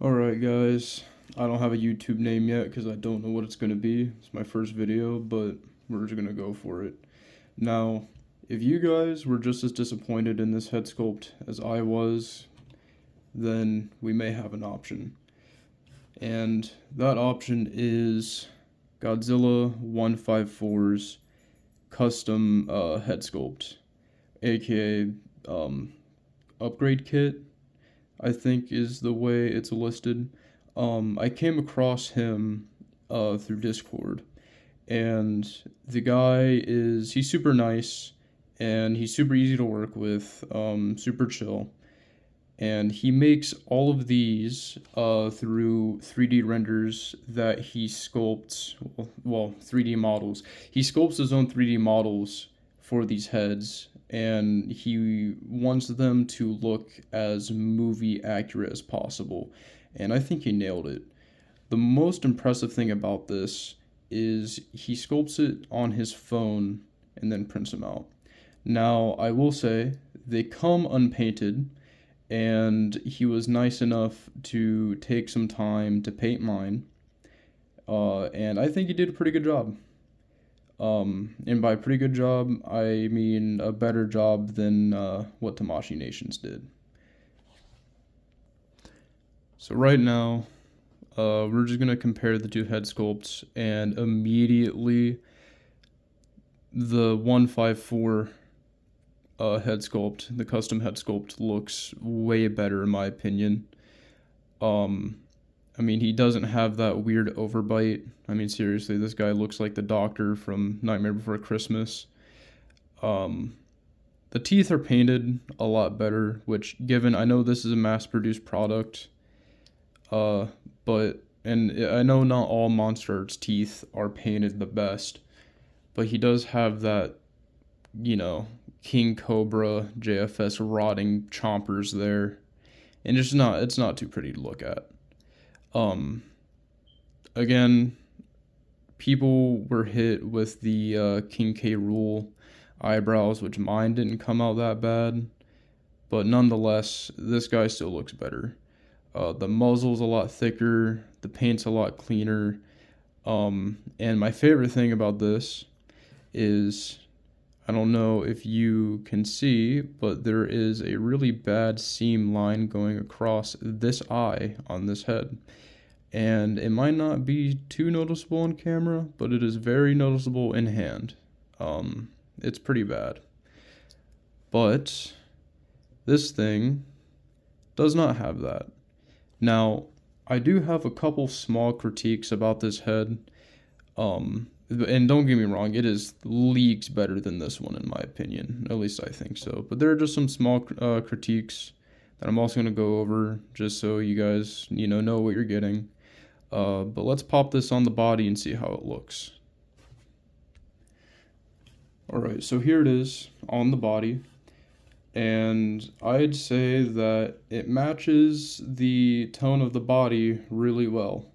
Alright guys, I don't have a YouTube name yet because I don't know what it's going to be. It's my first video, but we're just going to go for it. Now, if you guys were just as disappointed in this head sculpt as I was, then we may have an option. And that option is Godzilla154's custom head sculpt, aka upgrade kit, I think is the way it's listed. I came across him through Discord, and the guy he's super nice, and he's super easy to work with, super chill, and he makes all of these through 3D renders that he sculpts, well, 3D models. He sculpts his own 3D models for these heads, and he wants them to look as movie accurate as possible, and I think he nailed it. The most impressive thing about this is he sculpts it on his phone and then prints them out. Now, I will say, they come unpainted, and he was nice enough to take some time to paint mine, and I think he did a pretty good job. And by pretty good job, I mean a better job than what Tamashii Nations did. So right now, we're just going to compare the two head sculpts, and immediately the 154 head sculpt, the custom head sculpt, looks way better in my opinion. I mean, he doesn't have that weird overbite. I mean, seriously, this guy looks like the doctor from Nightmare Before Christmas. The teeth are painted a lot better, which, given I know this is a mass-produced product, but I know not all Monsterarts teeth are painted the best, but he does have that, King Cobra JFS rotting chompers there, and it's not too pretty to look at. Again, people were hit with the King K. Rool eyebrows, which mine didn't come out that bad, but nonetheless, this guy still looks better. The muzzle's a lot thicker, the paint's a lot cleaner, and my favorite thing about this is, I don't know if you can see, but there is a really bad seam line going across this eye on this head. And it might not be too noticeable on camera, but it is very noticeable in hand. It's pretty bad. But this thing does not have that. Now, I do have a couple small critiques about this head. And don't get me wrong, it is leagues better than this one in my opinion. At least I think so. But there are just some small critiques that I'm also going to go over, just so you guys, know what you're getting. But let's pop this on the body and see how it looks. Alright, so here it is on the body. And I'd say that it matches the tone of the body really well.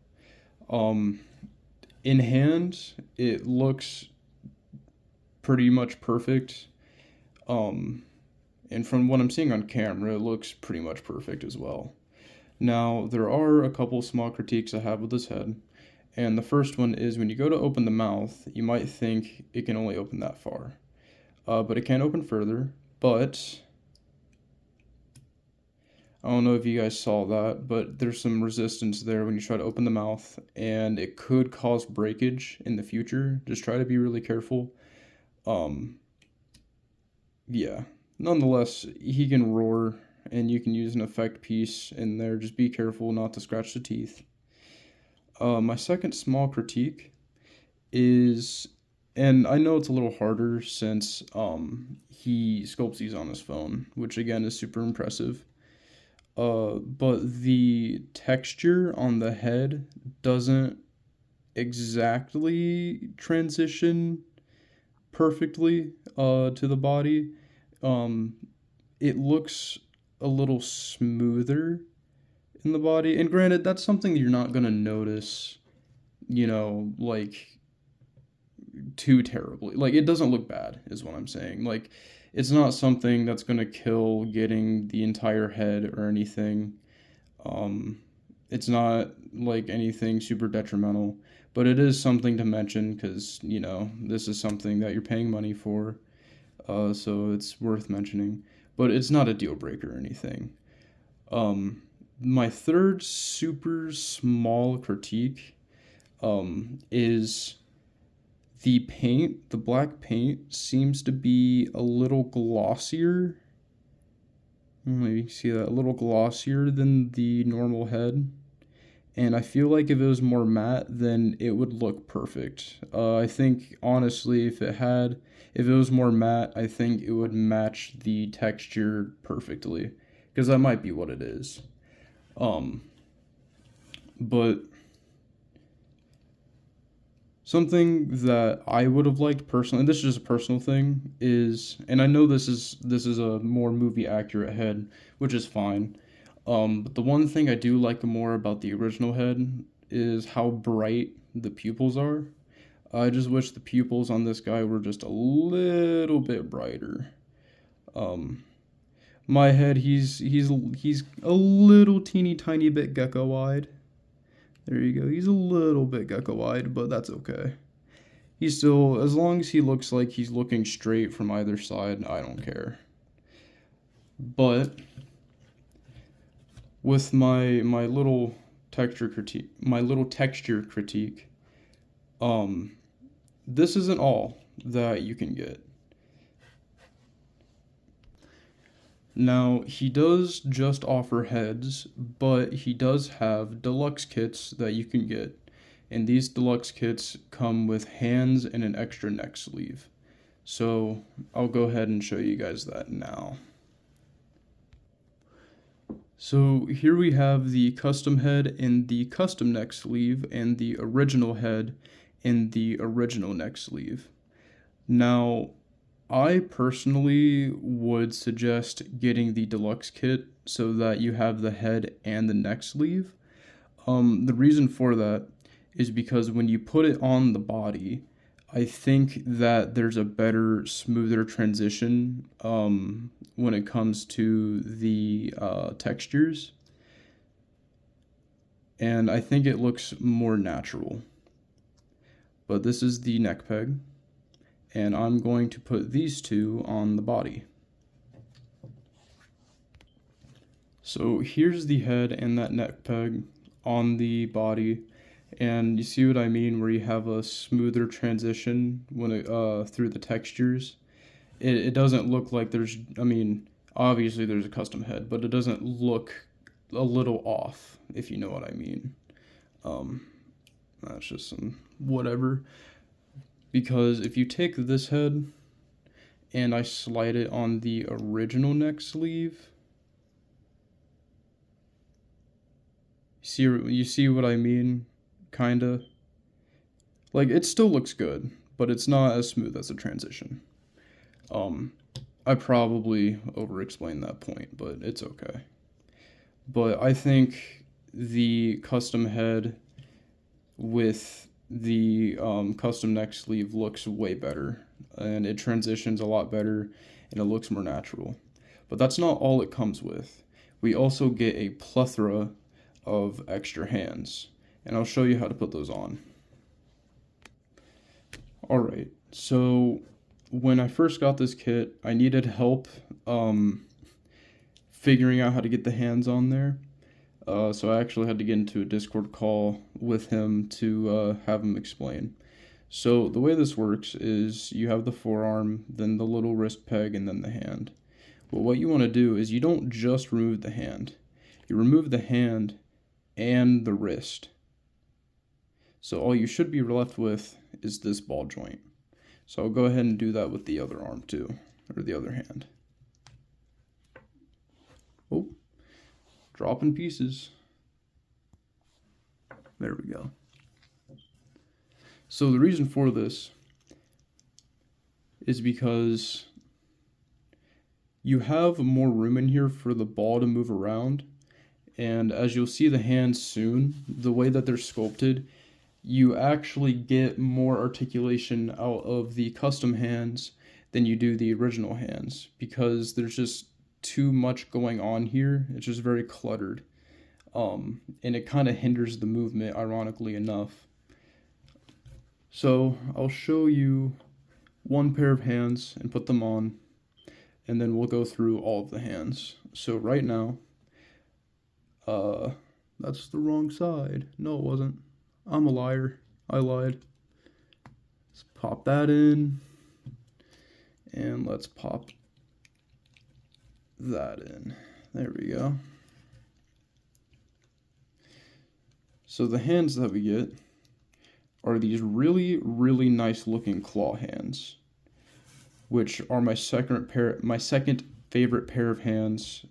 In hand, it looks pretty much perfect. And from what I'm seeing on camera, it looks pretty much perfect as well. Now, there are a couple small critiques I have with this head, and the first one is when you go to open the mouth, you might think it can only open that far, but it can open further. But I don't know if you guys saw that, but there's some resistance there when you try to open the mouth, and it could cause breakage in the future. Just try to be really careful. Yeah, nonetheless, he can roar, and you can use an effect piece in there. Just be careful not to scratch the teeth. My second small critique is, and I know it's a little harder since he sculpts these on his phone, which again is super impressive. But the texture on the head doesn't exactly transition perfectly to the body. It looks a little smoother in the body, and granted, that's something you're not gonna notice, like, too terribly. Like, it doesn't look bad, is what I'm saying. Like, it's not something that's gonna kill getting the entire head or anything. It's not like anything super detrimental, but it is something to mention because, you know, this is something that you're paying money for, so it's worth mentioning. But it's not a deal breaker or anything. Um, my third super small critique is the paint. The black paint seems to be a little glossier. Maybe you see that, a little glossier than the normal head. And I feel like if it was more matte, then it would look perfect. I think honestly, if it was more matte, I think it would match the texture perfectly, because that might be what it is. Um, but something that I would have liked personally, and this is just a personal thing, is, and I know this is a more movie accurate head, which is fine. But the one thing I do like more about the original head is how bright the pupils are. I just wish the pupils on this guy were just a little bit brighter. Um, my head, he's a little teeny tiny bit gecko-eyed. There you go. He's a little bit gecko-eyed, but that's okay. He's still, as long as he looks like he's looking straight from either side, I don't care. But with my little texture critique, this isn't all that you can get. Now, he does just offer heads, but he does have deluxe kits that you can get. And these deluxe kits come with hands and an extra neck sleeve. So, I'll go ahead and show you guys that now. So, here we have the custom head in the custom neck sleeve and the original head in the original neck sleeve. Now, I personally would suggest getting the deluxe kit so that you have the head and the neck sleeve. The reason for that is because when you put it on the body, I think that there's a better, smoother transition when it comes to the textures. And I think it looks more natural. But this is the neck peg. And I'm going to put these two on the body. So here's the head and that neck peg on the body, and you see what I mean, where you have a smoother transition when it through the textures. It doesn't look like there's, I mean, obviously there's a custom head, but it doesn't look a little off, if you know what I mean. That's just some whatever. Because if you take this head and I slide it on the original neck sleeve, you see what I mean? Kinda. Like, it still looks good, but it's not as smooth as the transition. I probably over-explained that point, but it's okay. But I think the custom head with the custom neck sleeve looks way better, and it transitions a lot better, and it looks more natural. But that's not all it comes with. We also get a plethora of extra hands, and I'll show you how to put those on. Alright, so when I first got this kit, I needed help figuring out how to get the hands on there. So I actually had to get into a Discord call with him to have him explain. So the way this works is you have the forearm, then the little wrist peg, and then the hand. But what you want to do is you don't just remove the hand. You remove the hand and the wrist. So all you should be left with is this ball joint. So I'll go ahead and do that with the other arm too, or the other hand. Oh. Dropping pieces. There we go. So the reason for this is because you have more room in here for the ball to move around, and as you'll see the hands soon, the way that they're sculpted, you actually get more articulation out of the custom hands than you do the original hands, because there's just too much going on here. It's just very cluttered. and it kind of hinders the movement, ironically enough. So I'll show you one pair of hands and put them on, and then we'll go through all of the hands. So right now, that's the wrong side. No, it wasn't. I'm a liar. I lied. Let's pop that in, and let's pop that in. There we go. So the hands that we get are these really, really nice looking claw hands, which are my second favorite pair of hands,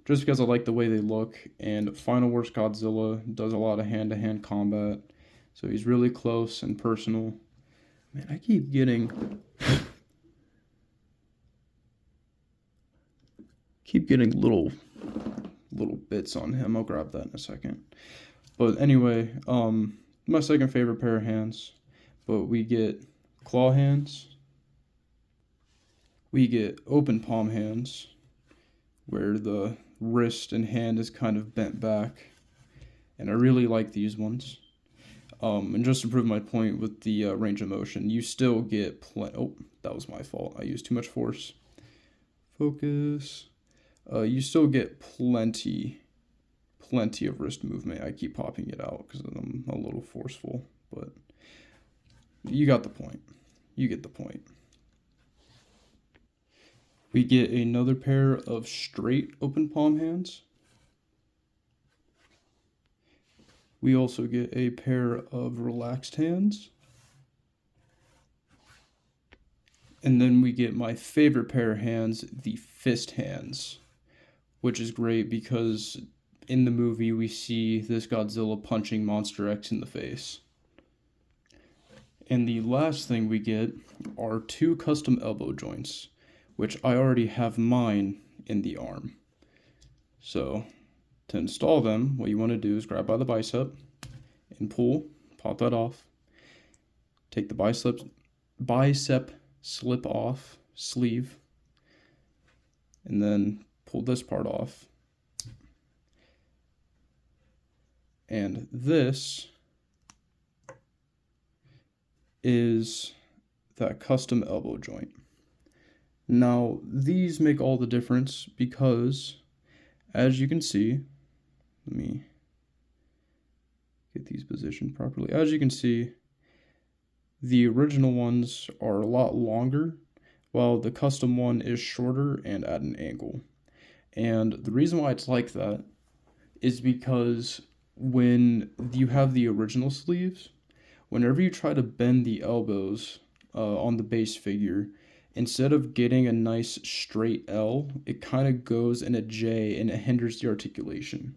just because I like the way they look. And Final Wars Godzilla does a lot of hand-to-hand combat, so he's really close and personal. Man, I keep getting little bits on him. I'll grab that in a second. But anyway, my second favorite pair of hands. But we get claw hands. We get open palm hands, where the wrist and hand is kind of bent back. And I really like these ones. And just to prove my point with the range of motion, you still get oh, that was my fault. I used too much force. Focus. You still get plenty of wrist movement. I keep popping it out because I'm a little forceful, but you got the point. You get the point. We get another pair of straight open palm hands. We also get a pair of relaxed hands. And then we get my favorite pair of hands, the fist hands, which is great because in the movie we see this Godzilla punching Monster X in the face. And the last thing we get are 2 custom elbow joints, which I already have mine in the arm. So to install them, what you want to do is grab by the bicep and pull, pop that off. Take the bicep slip off sleeve, and then pull this part off. And this is that custom elbow joint. Now, these make all the difference because, as you can see, let me get these positioned properly. As you can see, the original ones are a lot longer, while the custom one is shorter and at an angle. And the reason why it's like that is because when you have the original sleeves, whenever you try to bend the elbows on the base figure, instead of getting a nice straight L, it kind of goes in a J and it hinders the articulation.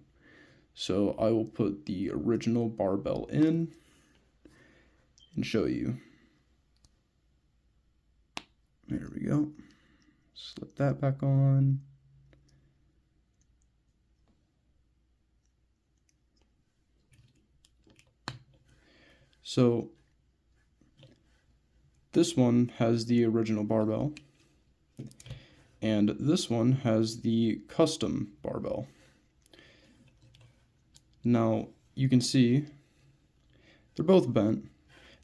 So I will put the original barbell in and show you. There we go. Slip that back on. So this one has the original barbell, and this one has the custom barbell. Now you can see they're both bent.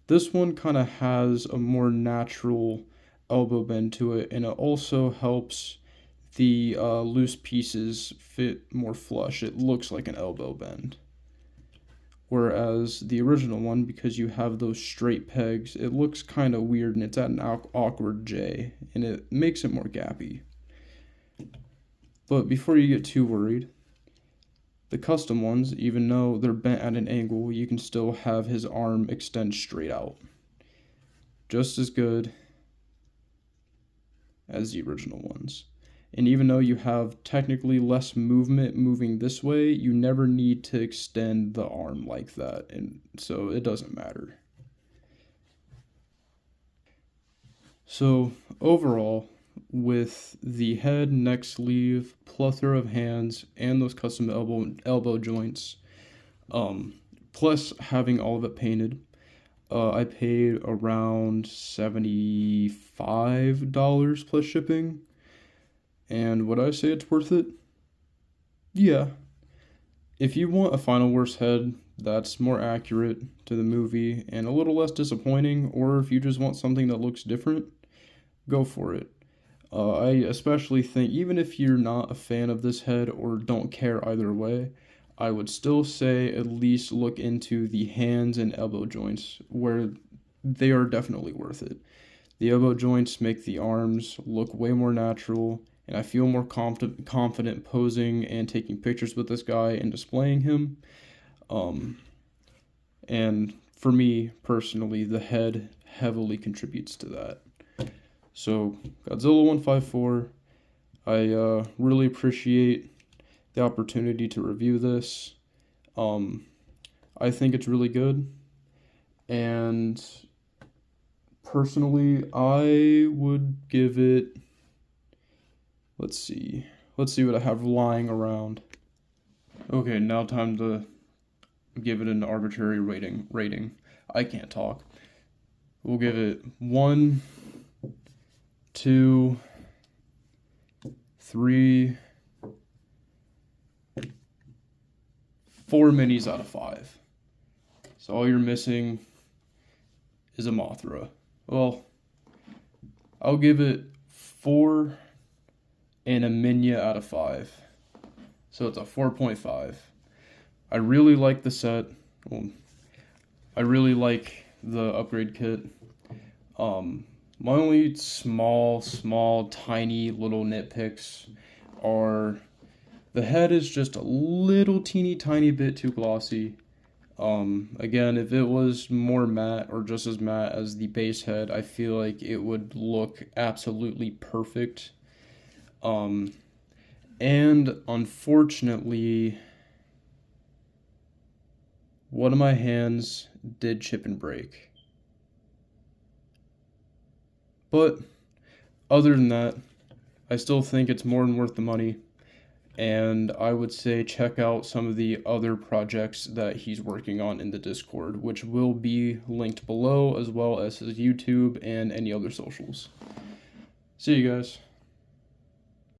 This one kind of has a more natural elbow bend to it, and it also helps the loose pieces fit more flush. It looks like an elbow bend. Whereas the original one, because you have those straight pegs, it looks kind of weird and it's at an awkward J, and it makes it more gappy. But before you get too worried, the custom ones, even though they're bent at an angle, you can still have his arm extend straight out. Just as good as the original ones. And even though you have technically less movement moving this way, you never need to extend the arm like that, and so it doesn't matter. So overall, with the head, neck, sleeve, plethora of hands, and those custom elbow joints, plus having all of it painted, I paid around $75 plus shipping. And would I say it's worth it? Yeah. if you want a final worst head that's more accurate to the movie and a little less disappointing, or if you just want something that looks different, go for it. I especially think, even if you're not a fan of this head or don't care either way, I would still say at least look into the hands and elbow joints, where they are definitely worth it. The elbow joints make the arms look way more natural, and I feel more confident posing and taking pictures with this guy and displaying him. And for me personally, the head heavily contributes to that. So, Godzilla154, I really appreciate the opportunity to review this. I think it's really good, and personally, I would give it, let's see what I have lying around. Okay, now time to give it an arbitrary rating. I can't talk. We'll give it 1, 2, 3, 4 minis out of 5. So all you're missing is a Mothra. Well, I'll give it 4 and a Minya out of 5. So it's a 4.5. I really like the set. Well, I really like the upgrade kit. My only small, tiny little nitpicks are the head is just a little teeny tiny bit too glossy. Again, if it was more matte or just as matte as the base head, I feel like it would look absolutely perfect. And unfortunately, one of my hands did chip and break. But other than that, I still think it's more than worth the money. And I would say check out some of the other projects that he's working on in the Discord, which will be linked below, as well as his YouTube and any other socials. See you guys.